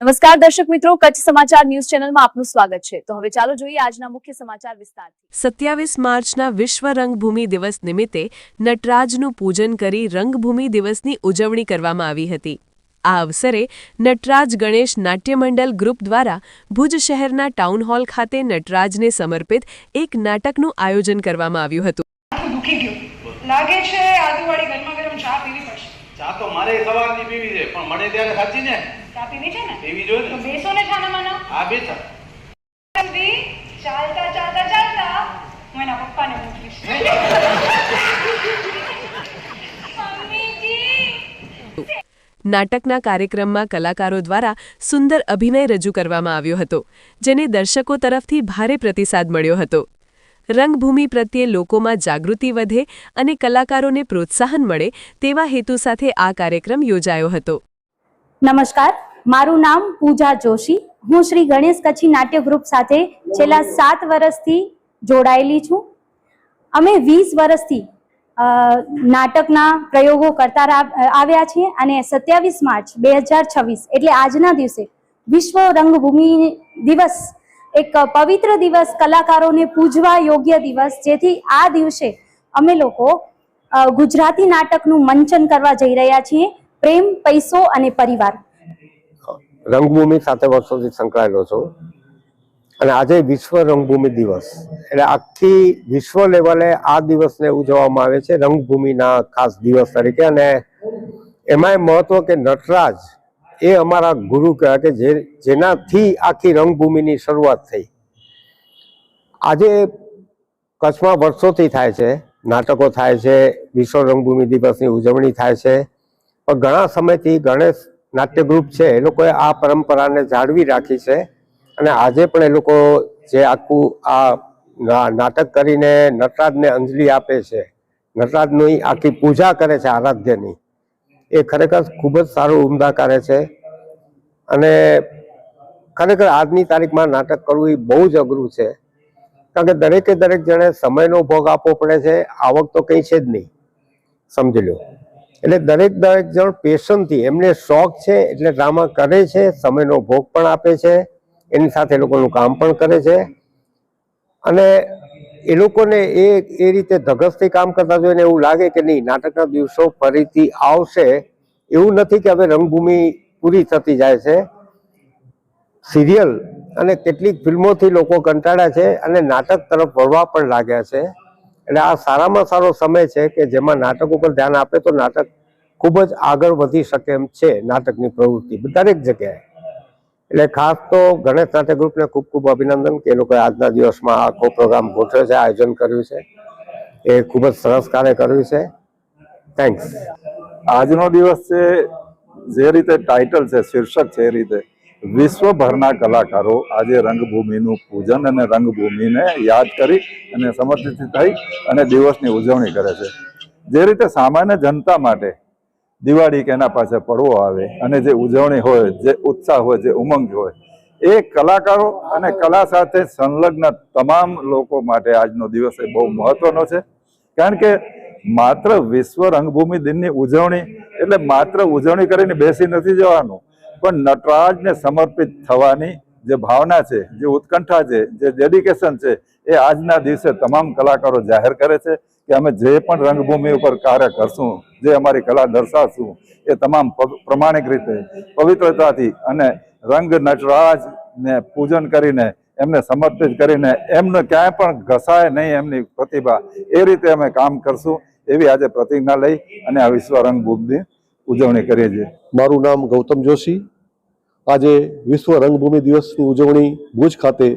નમસ્કાર દર્શક મિત્રો, કચ્છ સમાચાર ન્યૂઝ ચેનલમાં આપનું સ્વાગત છે। તો હવે ચાલો જોઈએ આજના મુખ્ય સમાચાર વિસ્તારથી। 27 માર્ચના વિશ્વ રંગભૂમિ દિવસ નિમિત્તે નટરાજનું પૂજન કરી રંગભૂમિ દિવસની ઉજવણી કરવામાં આવી હતી। આ અવસરે નટરાજ ગણેશ નાટ્ય મંડળ ગ્રુપ દ્વારા ભુજ શહેરના ટાઉન હોલ ખાતે નટરાજને સમર્પિત એક નાટકનું આયોજન કરવામાં આવ્યું હતું। દુખી ગયો લાગે છે, આદુવાળી ગરમા ગરમ ચા પીવી પડશે। ચા તો મારે સવારની પીવી છે, પણ મને ત્યારે સાચી ને ચા પીવી છે ને, પીવી જોઈએ તો બેસો ને છાના માના। હા બેસા જલ્દી ચાલતા ચાલતા ચાલતા હું એના પપ્પાને મૂકીશ। મમ્મીજી નાટકના કાર્યક્રમમાં કલાકારો દ્વારા સુંદર અભિનય રજૂ કરવામાં આવ્યો હતો, જેને દર્શકો તરફથી ભારે પ્રતિસાદ મળ્યો હતો। રંગભૂમિ પ્રત્યે લોકોમાં જાગૃતિ વધે અને કલાકારોને પ્રોત્સાહન મળે તેવા હેતુ સાથે આ કાર્યક્રમ યોજાયો હતો। નમસ્કાર, મારું નામ પૂજા જોશી। હું શ્રી ગણેશ કચ્છી નાટ્ય ગ્રુપ સાથે છેલ્લા 7 વર્ષથી જોડાયેલી છું। અમે 20 વર્ષથી નાટકના પ્રયોગો કરતા આવ્યા છીએ અને 27 માર્ચ 2026 એટલે આજના દિવસે વિશ્વ રંગભૂમિ દિવસ એક પવિત્ર દિવસ, કલાકારોને પૂજવા યોગ્ય દિવસ, જેથી આ દિવસે અમે લોકો ગુજરાતી નાટકનું મંચન કરવા જઈ રહ્યા છીએ। પ્રેમ, પૈસો અને પરિવાર રંગભૂમિ સાથે વર્ષોથી સંકળાયેલો છું અને આજે વિશ્વ રંગભૂમિ દિવસ એટલે આખી વિશ્વ લેવલે આ દિવસને ઉજવવામાં આવે છે રંગભૂમિના ખાસ દિવસ તરીકે। અને એમાંય મહત્વ કે નટરાજ એ અમારા ગુરુ કહેવાય કે જેનાથી આખી રંગભૂમિની શરૂઆત થઈ। આજે કચ્છમાં વર્ષોથી થાય છે, નાટકો થાય છે, વિશ્વ રંગભૂમિ દિવસની ઉજવણી થાય છે, પણ ઘણા સમયથી ગણેશ નાટ્ય ગ્રુપ છે એ લોકોએ આ પરંપરાને જાળવી રાખી છે અને આજે પણ એ લોકો જે આખું આ નાટક કરીને નટરાજને અંજલિ આપે છે, નટરાજની આખી પૂજા કરે છે આરાધ્યની, એ ખરેખર ખૂબ જ સારું ઉમદા કાર્ય છે। અને ખરેખર આજની તારીખમાં નાટક કરવું એ બહુ જ અઘરું છે, કારણ કે દરેક જણે સમયનો ભોગ આપવો પડે છે, આવક તો કંઈ છે જ નહીં, સમજી લો। એટલે દરેક જણ પેશનથી, એમને શોખ છે એટલે ડ્રામા કરે છે, સમયનો ભોગ પણ આપે છે, એની સાથે લોકોનું કામ પણ કરે છે અને એ લોકોને એ રીતે ધગસથી કામ કરતા જોઈને એવું લાગે કે નહીં, નાટકના દિવસો ફરીથી આવશે। એવું નથી કે હવે રંગભૂમિ પૂરી થતી જાય છે, સિરિયલ અને કેટલીક ફિલ્મોથી લોકો કંટાળ્યા છે અને નાટક તરફ વળવા પણ લાગ્યા છે। એટલે આ સારામાં સારો સમય છે કે જેમાં નાટક ઉપર ધ્યાન આપે તો નાટક ખૂબ જ આગળ વધી શકે એમ છે, નાટકની પ્રવૃત્તિ દરેક જગ્યાએ। એટલે ખાસ તો ગણેશ નાટ્ય ગ્રુપને ખૂબ ખૂબ અભિનંદન કે એ લોકોએ આજના દિવસમાં આખો પ્રોગ્રામ ગોઠવ્યો છે, આયોજન કર્યું છે, એ ખૂબ જ સરસ કાર્ય કર્યું છે। થેન્ક્સ। આજનો દિવસ છે, જે રીતે ટાઇટલ છે, શીર્ષક છે, એ રીતે વિશ્વભરના કલાકારો આજે રંગભૂમિનું પૂજન અને રંગભૂમિને યાદ કરી અને સમર્પિત થઈ અને દિવસની ઉજવણી કરે છે। જે રીતે સામાન્ય જનતા માટે દિવાળી કે એના પાછળ પડવો આવે અને જે ઉજવણી હોય, જે ઉત્સાહ હોય, જે ઉમંગ હોય, એ કલાકારો અને કલા સાથે સંલગ્ન તમામ લોકો માટે આજનો દિવસ એ બહુ મહત્વનો છે। કારણ કે માત્ર વિશ્વ રંગભૂમિ દિનની ઉજવણી એટલે માત્ર ઉજવણી કરીને બેસી નથી જવાનું, પણ નટરાજને સમર્પિત થવાની જે ભાવના છે, જે ઉત્કંઠા છે, જે ડેડિકેશન છે, એ આજના દિવસે તમામ કલાકારો જાહેર કરે છે કે અમે જે પણ રંગભૂમિ ઉપર કાર્ય કરશું, જે અમારી કલા દર્શાવશું, એ તમામ પ્રમાણિક રીતે પવિત્રતાથી અને રંગ નટરાજને પૂજન કરીને, એમને સમર્પિત કરીને, એમને ક્યાંય પણ ઘસાય નહીં એમની પ્રતિભા, એ રીતે અમે કામ કરશું એવી આજે પ્રતિજ્ઞા લઈ અને આ વિશ્વ રંગભૂમિની ઉજવણી કરીએ છીએ। મારું નામ ગૌતમ જોશી। આજે વિશ્વ રંગભૂમિ દિવસની ઉજવણી ભુજ ખાતે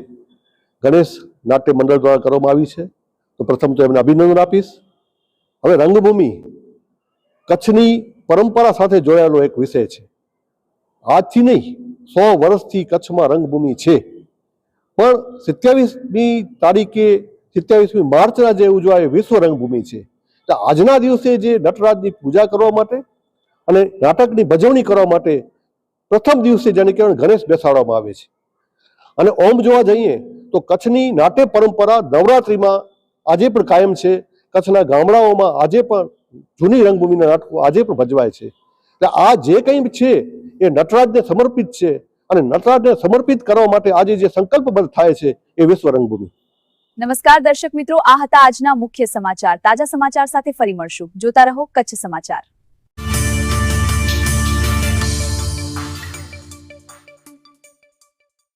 ગણેશ નાટ્ય મંડળ દ્વારા કરવામાં આવી છે, તો પ્રથમ તો એમને અભિનંદન આપીશ। હવે રંગભૂમિ કચ્છની પરંપરા સાથે જોડાયેલો એક વિષય છે। આજથી નહીં, 100 વર્ષથી કચ્છમાં રંગભૂમિ છે, પણ 27મી તારીખે 27મી માર્ચના જે ઉજવાય વિશ્વ રંગભૂમિ છે, તો આજના દિવસે જે નટરાજની પૂજા કરવા માટે અને નાટકની ભજવણી કરવા માટે પ્રથમ દિવસે જેને કહેવાય ગણેશ બેસાડવામાં આવે છે। અને ઓમ જોવા જઈએ તો કચ્છની નાટ્ય પરંપરા નવરાત્રિમાં આજે પણ કાયમ છે। કચ્છના ગામડાઓમાં આજે પણ જૂની રંગભૂમિના નાટકો આજે પણ ભજવાય છે। એટલે આ જે કંઈ છે એ નટરાજને સમર્પિત છે અને નટરાજને સમર્પિત કરવા માટે આજે જે સંકલ્પબદ્ધ થાય છે એ વિશ્વ રંગભૂમિ. નમસ્કાર દર્શક મિત્રો, આ હતા આજના મુખ્ય સમાચાર. તાજા સમાચાર સાથે ફરી મળશું. જોતા રહો કચ્છ સમાચાર.